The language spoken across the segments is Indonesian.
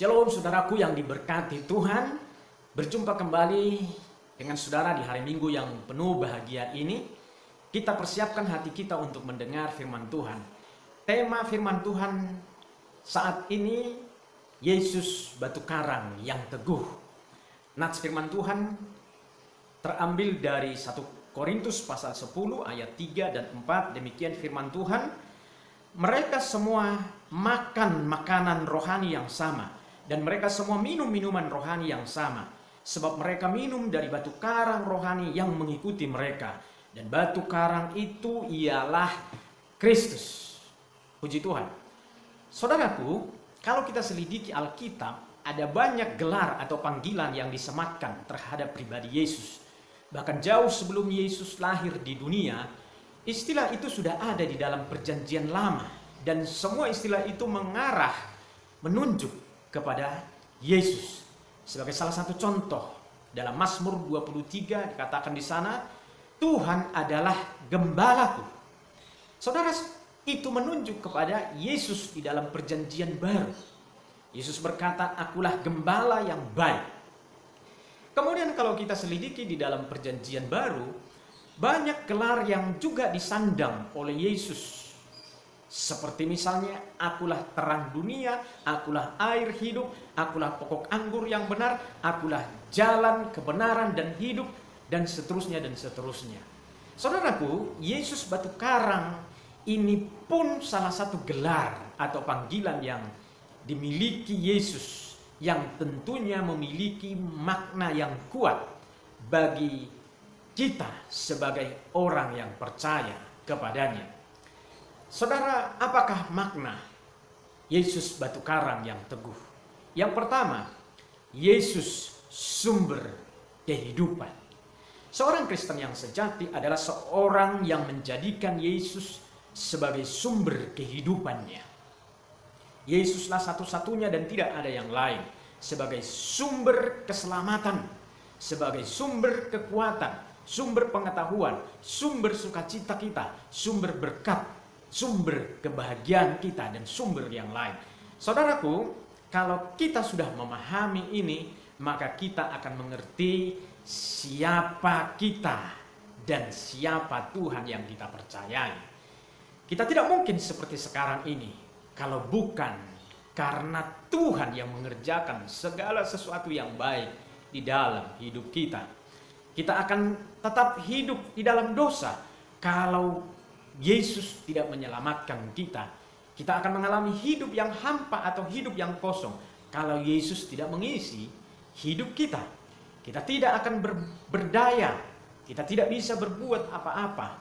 Shalom saudaraku yang diberkati Tuhan. Berjumpa kembali dengan saudara di hari Minggu yang penuh bahagia ini. Kita persiapkan hati kita untuk mendengar firman Tuhan. Tema firman Tuhan saat ini, Yesus batu karang yang teguh. Nats firman Tuhan terambil dari 1 Korintus pasal 10 ayat 3 dan 4. Demikian firman Tuhan. Mereka semua makan makanan rohani yang sama, dan mereka semua minum minuman rohani yang sama, sebab mereka minum dari batu karang rohani yang mengikuti mereka, dan batu karang itu ialah Kristus. Puji Tuhan. Saudaraku, kalau kita selidiki Alkitab, ada banyak gelar atau panggilan yang disematkan terhadap pribadi Yesus. Bahkan jauh sebelum Yesus lahir di dunia, istilah itu sudah ada di dalam Perjanjian Lama, dan semua istilah itu menunjuk kepada Yesus. Sebagai salah satu contoh, dalam Mazmur 23 dikatakan di sana, Tuhan adalah gembalaku. Saudara, itu menunjuk kepada Yesus di dalam Perjanjian Baru. Yesus berkata, akulah gembala yang baik. Kemudian kalau kita selidiki di dalam Perjanjian Baru, banyak gelar yang juga disandang oleh Yesus. Seperti misalnya, akulah terang dunia, akulah air hidup, akulah pokok anggur yang benar, akulah jalan, kebenaran, dan hidup, dan seterusnya, dan seterusnya. Saudaraku, Yesus batu karang ini pun salah satu gelar atau panggilan yang dimiliki Yesus, yang tentunya memiliki makna yang kuat bagi kita sebagai orang yang percaya kepadanya. Saudara, apakah makna Yesus batu karang yang teguh? Yang pertama, Yesus sumber kehidupan. Seorang Kristen yang sejati adalah seorang yang menjadikan Yesus sebagai sumber kehidupannya. Yesuslah satu-satunya dan tidak ada yang lain. Sebagai sumber keselamatan, sebagai sumber kekuatan, sumber pengetahuan, sumber sukacita kita, sumber berkat, sumber kebahagiaan kita, dan sumber yang lain. Saudaraku, kalau kita sudah memahami ini, maka kita akan mengerti siapa kita dan siapa Tuhan yang kita percayai. Kita tidak mungkin seperti sekarang ini kalau bukan karena Tuhan yang mengerjakan segala sesuatu yang baik di dalam hidup kita. Kita akan tetap hidup di dalam dosa kalau Yesus tidak menyelamatkan kita. Kita akan mengalami hidup yang hampa atau hidup yang kosong kalau Yesus tidak mengisi hidup kita. Kita tidak akan berdaya, kita tidak bisa berbuat apa-apa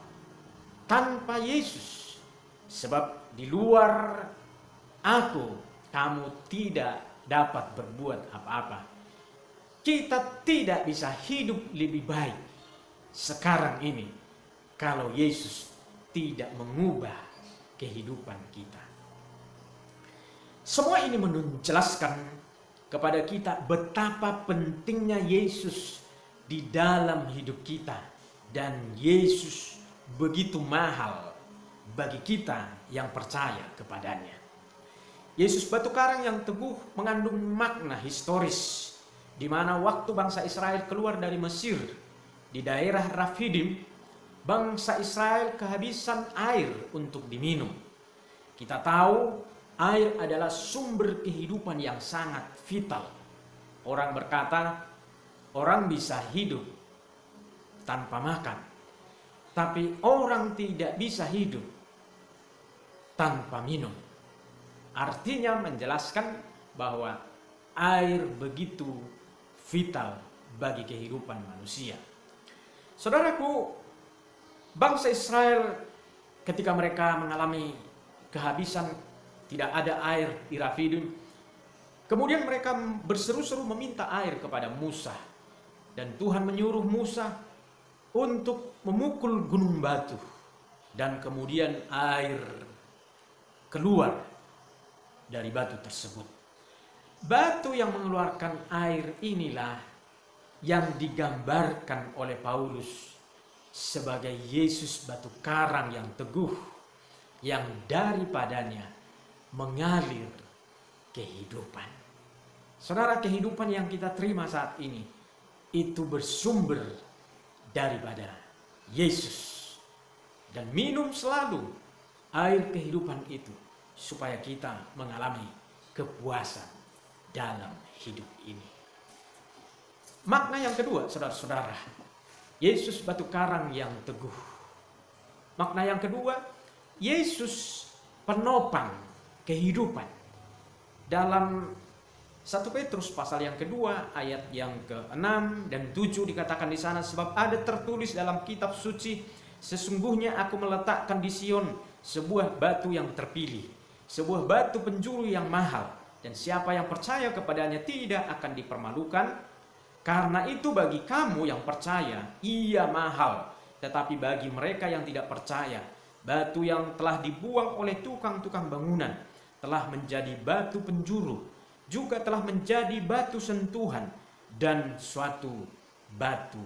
tanpa Yesus. Sebab di luar aku, kamu tidak dapat berbuat apa-apa. Kita tidak bisa hidup lebih baik sekarang ini kalau Yesus tidak mengubah kehidupan kita. Semua ini menjelaskan kepada kita betapa pentingnya Yesus di dalam hidup kita, dan Yesus begitu mahal bagi kita yang percaya kepadanya. Yesus batu karang yang teguh mengandung makna historis, di mana waktu bangsa Israel keluar dari Mesir di daerah Rafidim, bangsa Israel kehabisan air untuk diminum. Kita tahu air adalah sumber kehidupan yang sangat vital. Orang berkata, orang bisa hidup tanpa makan, tapi orang tidak bisa hidup tanpa minum. Artinya menjelaskan bahwa air begitu vital bagi kehidupan manusia. Saudaraku, bangsa Israel ketika mereka mengalami kehabisan, tidak ada air di Rafidim, kemudian mereka berseru-seru meminta air kepada Musa. Dan Tuhan menyuruh Musa untuk memukul gunung batu, dan kemudian air keluar dari batu tersebut. Batu yang mengeluarkan air inilah yang digambarkan oleh Paulus sebagai Yesus batu karang yang teguh, yang daripadanya mengalir kehidupan. Saudara, kehidupan yang kita terima saat ini itu bersumber daripada Yesus. Dan minum selalu air kehidupan itu supaya kita mengalami kepuasan dalam hidup ini. Makna yang kedua, saudara-saudara, Yesus batu karang yang teguh. Makna yang kedua, Yesus penopang kehidupan. Dalam 1 Petrus pasal yang kedua ayat yang ke-6 dan 7 dikatakan di sana, sebab ada tertulis dalam kitab suci, sesungguhnya aku meletakkan di Sion sebuah batu yang terpilih, sebuah batu penjuru yang mahal, dan siapa yang percaya kepadanya tidak akan dipermalukan. Karena itu bagi kamu yang percaya ia mahal, tetapi bagi mereka yang tidak percaya, batu yang telah dibuang oleh tukang-tukang bangunan telah menjadi batu penjuru, juga telah menjadi batu sentuhan dan suatu batu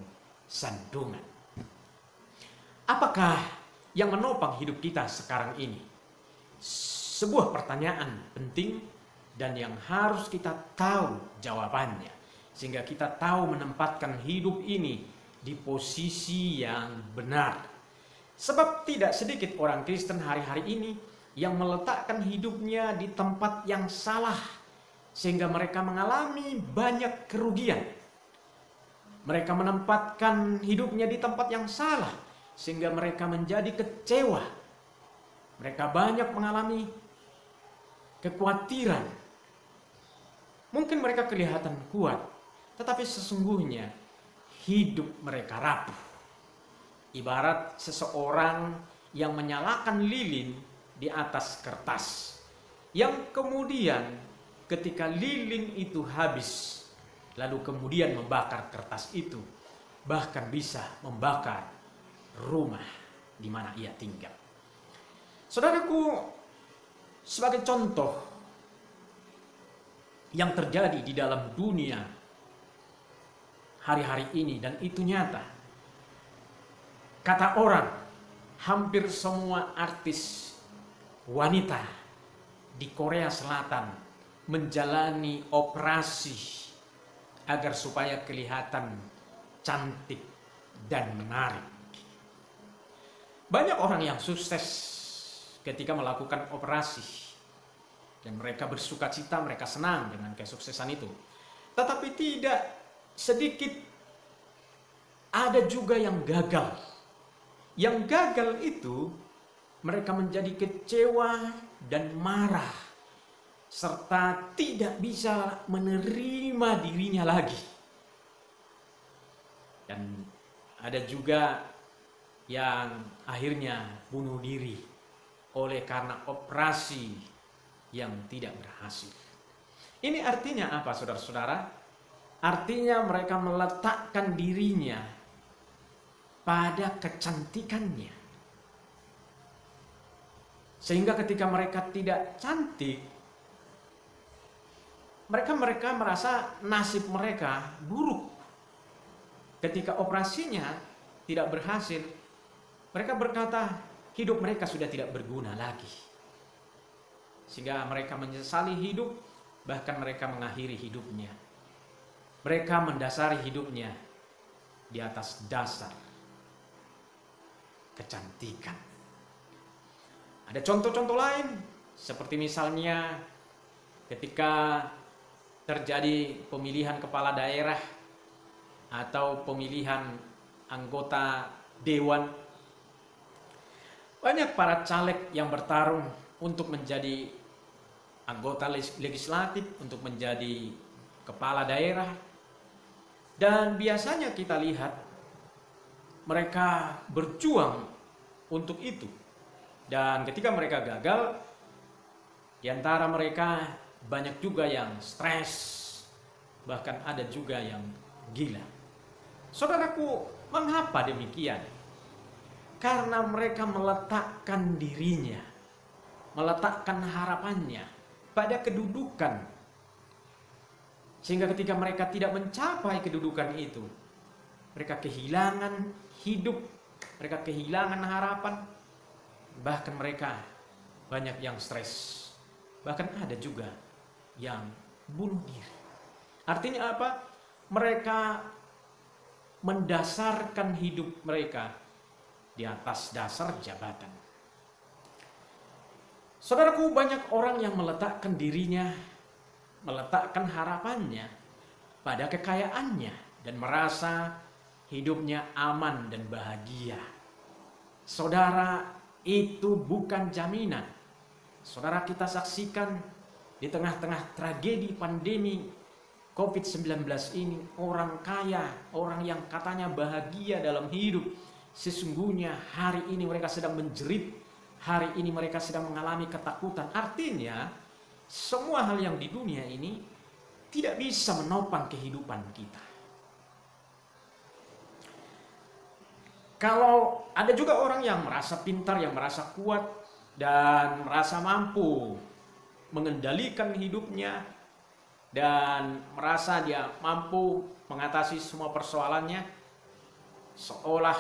sandungan. Apakah yang menopang hidup kita sekarang ini? Sebuah pertanyaan penting dan yang harus kita tahu jawabannya, sehingga kita tahu menempatkan hidup ini di posisi yang benar. Sebab tidak sedikit orang Kristen hari-hari ini yang meletakkan hidupnya di tempat yang salah, sehingga mereka mengalami banyak kerugian. Mereka menempatkan hidupnya di tempat yang salah, sehingga mereka menjadi kecewa. Mereka banyak mengalami kekhawatiran. Mungkin mereka kelihatan kuat, tetapi sesungguhnya hidup mereka rapuh. Ibarat seseorang yang menyalakan lilin di atas kertas, yang kemudian ketika lilin itu habis, lalu kemudian membakar kertas itu, bahkan bisa membakar rumah di mana ia tinggal. Saudaraku, sebagai contoh yang terjadi di dalam dunia hari-hari ini, dan itu nyata. Kata orang, hampir semua artis wanita di Korea Selatan menjalani operasi agar supaya kelihatan cantik dan menarik. Banyak orang yang sukses ketika melakukan operasi, dan mereka bersuka cita, mereka senang dengan kesuksesan itu. Tetapi tidak sedikit ada juga yang gagal. Yang gagal itu mereka menjadi kecewa dan marah, serta tidak bisa menerima dirinya lagi. Dan ada juga yang akhirnya bunuh diri oleh karena operasi yang tidak berhasil. Ini artinya apa, saudara-saudara? Artinya mereka meletakkan dirinya pada kecantikannya, sehingga ketika mereka tidak cantik, mereka merasa nasib mereka buruk. Ketika operasinya tidak berhasil, mereka berkata hidup mereka sudah tidak berguna lagi, sehingga mereka menyesali hidup, bahkan mereka mengakhiri hidupnya. Mereka mendasari hidupnya di atas dasar kecantikan. Ada contoh-contoh lain, seperti misalnya ketika terjadi pemilihan kepala daerah atau pemilihan anggota dewan, banyak para caleg yang bertarung untuk menjadi anggota legislatif, untuk menjadi kepala daerah. Dan biasanya kita lihat mereka berjuang untuk itu. Dan ketika mereka gagal, di antara mereka banyak juga yang stres, bahkan ada juga yang gila. Saudaraku, mengapa demikian? Karena mereka meletakkan dirinya, meletakkan harapannya pada kedudukan. Sehingga ketika mereka tidak mencapai kedudukan itu, mereka kehilangan hidup, mereka kehilangan harapan, bahkan mereka banyak yang stres, bahkan ada juga yang bunuh diri. Artinya apa? Mereka mendasarkan hidup mereka di atas dasar jabatan. Saudaraku, banyak orang yang meletakkan dirinya, meletakkan harapannya pada kekayaannya dan merasa hidupnya aman dan bahagia. Saudara, itu bukan jaminan. Saudara, kita saksikan di tengah-tengah tragedi pandemi COVID-19 ini, orang kaya, orang yang katanya bahagia dalam hidup, sesungguhnya hari ini mereka sedang menjerit, hari ini mereka sedang mengalami ketakutan. Artinya, semua hal yang di dunia ini tidak bisa menopang kehidupan kita. Kalau ada juga orang yang merasa pintar, yang merasa kuat, dan merasa mampu mengendalikan hidupnya, dan merasa dia mampu mengatasi semua persoalannya, seolah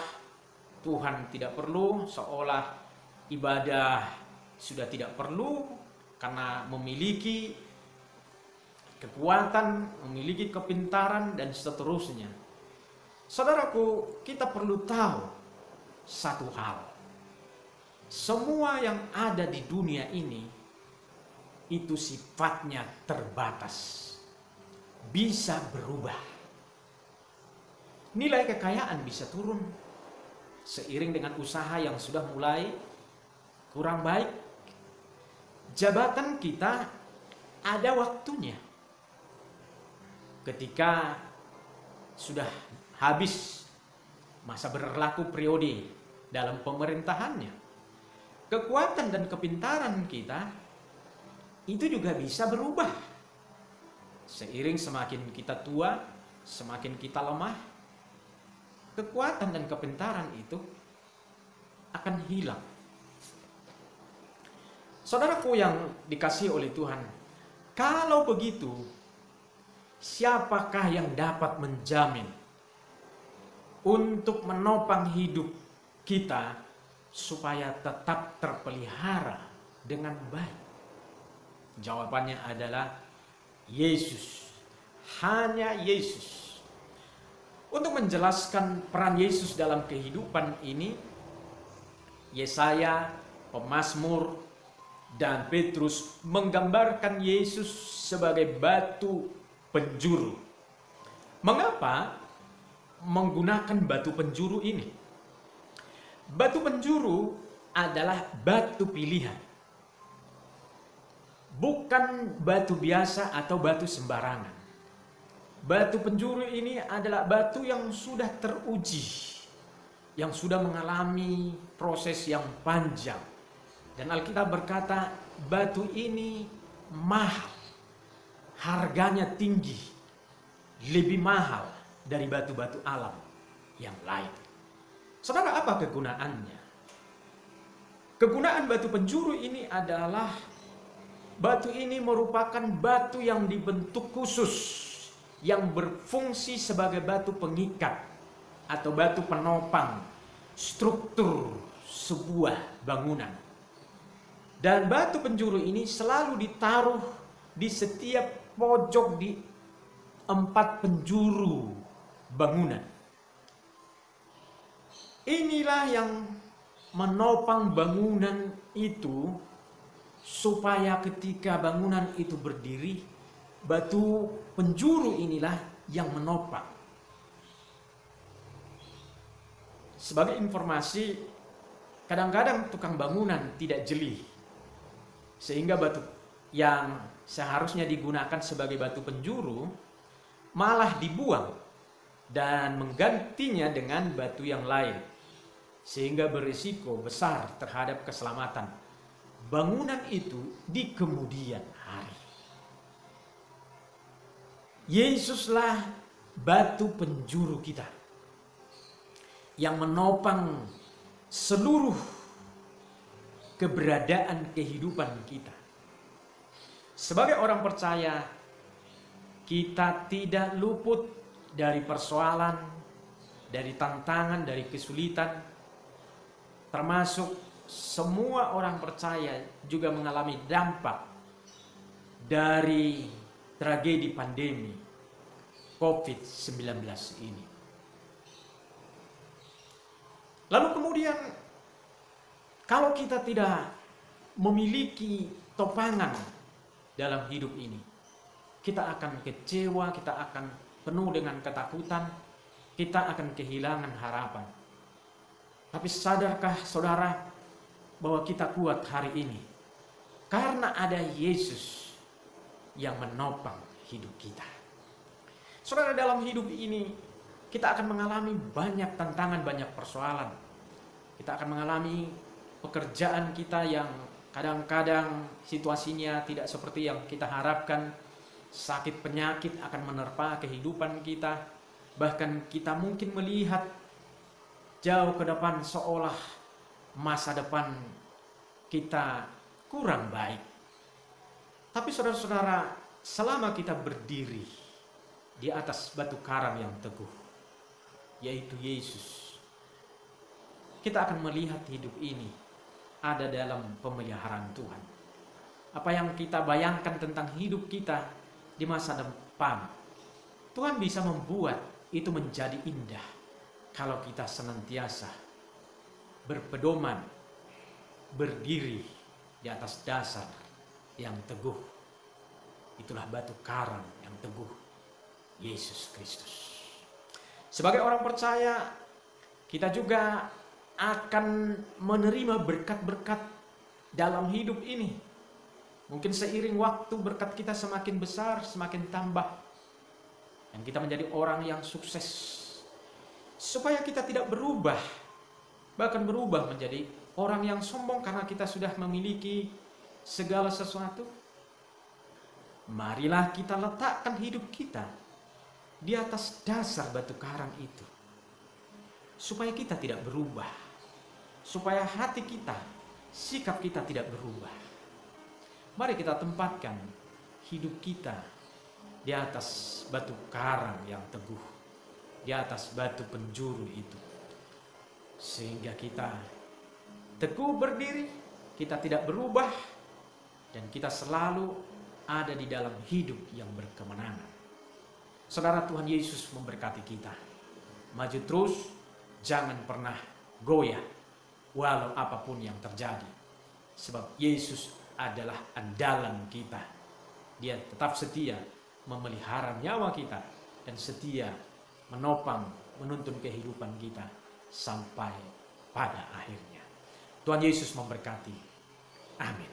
Tuhan tidak perlu, seolah ibadah sudah tidak perlu, karena memiliki kekuatan, memiliki kepintaran, dan seterusnya. Saudaraku, kita perlu tahu satu hal. Semua yang ada di dunia ini itu sifatnya terbatas, bisa berubah. Nilai kekayaan bisa turun seiring dengan usaha yang sudah mulai kurang baik. Jabatan kita ada waktunya. Ketika sudah habis masa berlaku periode dalam pemerintahannya, kekuatan dan kepintaran kita itu juga bisa berubah. Seiring semakin kita tua, semakin kita lemah, kekuatan dan kepintaran itu akan hilang. Saudaraku yang dikasihi oleh Tuhan, kalau begitu, siapakah yang dapat menjamin untuk menopang hidup kita supaya tetap terpelihara dengan baik? Jawabannya adalah Yesus. Hanya Yesus. Untuk menjelaskan peran Yesus dalam kehidupan ini, Yesaya, pemazmur, dan Petrus menggambarkan Yesus sebagai batu penjuru. Mengapa menggunakan batu penjuru ini? Batu penjuru adalah batu pilihan. Bukan batu biasa atau batu sembarangan. Batu penjuru ini adalah batu yang sudah teruji, yang sudah mengalami proses yang panjang. Dan Alkitab berkata, batu ini mahal, harganya tinggi, lebih mahal dari batu-batu alam yang lain. Saudara, apa kegunaannya? Kegunaan batu penjuru ini adalah batu ini merupakan batu yang dibentuk khusus, yang berfungsi sebagai batu pengikat atau batu penopang struktur sebuah bangunan. Dan batu penjuru ini selalu ditaruh di setiap pojok di 4 penjuru bangunan. Inilah yang menopang bangunan itu, supaya ketika bangunan itu berdiri, batu penjuru inilah yang menopang. Sebagai informasi, kadang-kadang tukang bangunan tidak jeli, sehingga batu yang seharusnya digunakan sebagai batu penjuru malah dibuang dan menggantinya dengan batu yang lain, sehingga berisiko besar terhadap keselamatan bangunan itu di kemudian hari. Yesuslah batu penjuru kita yang menopang seluruh keberadaan kehidupan kita. Sebagai orang percaya, kita tidak luput dari persoalan, dari tantangan, dari kesulitan, termasuk semua orang percaya juga mengalami dampak dari tragedi pandemi COVID-19 ini. Lalu kemudian, kalau kita tidak memiliki topangan dalam hidup ini, kita akan kecewa, kita akan penuh dengan ketakutan, kita akan kehilangan harapan. Tapi sadarkah saudara bahwa kita kuat hari ini? Karena ada Yesus yang menopang hidup kita. Saudara, dalam hidup ini kita akan mengalami banyak tantangan, banyak persoalan. Kita akan mengalami pekerjaan kita yang kadang-kadang situasinya tidak seperti yang kita harapkan. Sakit penyakit akan menerpa kehidupan kita. Bahkan kita mungkin melihat jauh ke depan seolah masa depan kita kurang baik. Tapi saudara-saudara, selama kita berdiri di atas batu karang yang teguh, yaitu Yesus, kita akan melihat hidup ini ada dalam pemeliharaan Tuhan. Apa yang kita bayangkan tentang hidup kita di masa depan, Tuhan bisa membuat itu menjadi indah kalau kita senantiasa berpedoman, berdiri di atas dasar yang teguh. Itulah batu karang yang teguh, Yesus Kristus. Sebagai orang percaya, kita juga akan menerima berkat-berkat dalam hidup ini. Mungkin seiring waktu berkat kita semakin besar, semakin tambah, dan kita menjadi orang yang sukses. Supaya kita tidak berubah, bahkan berubah menjadi orang yang sombong karena kita sudah memiliki segala sesuatu. Marilah kita letakkan hidup kita di atas dasar batu karang itu, supaya kita tidak berubah, supaya hati kita, sikap kita tidak berubah. Mari kita tempatkan hidup kita di atas batu karang yang teguh, di atas batu penjuru itu, sehingga kita teguh berdiri, kita tidak berubah, dan kita selalu ada di dalam hidup yang berkemenangan. Saudara, Tuhan Yesus memberkati kita. Maju terus, jangan pernah goyah walau apapun yang terjadi. Sebab Yesus adalah andalan kita. Dia tetap setia memelihara nyawa kita dan setia menopang, menuntun kehidupan kita sampai pada akhirnya. Tuhan Yesus memberkati. Amin.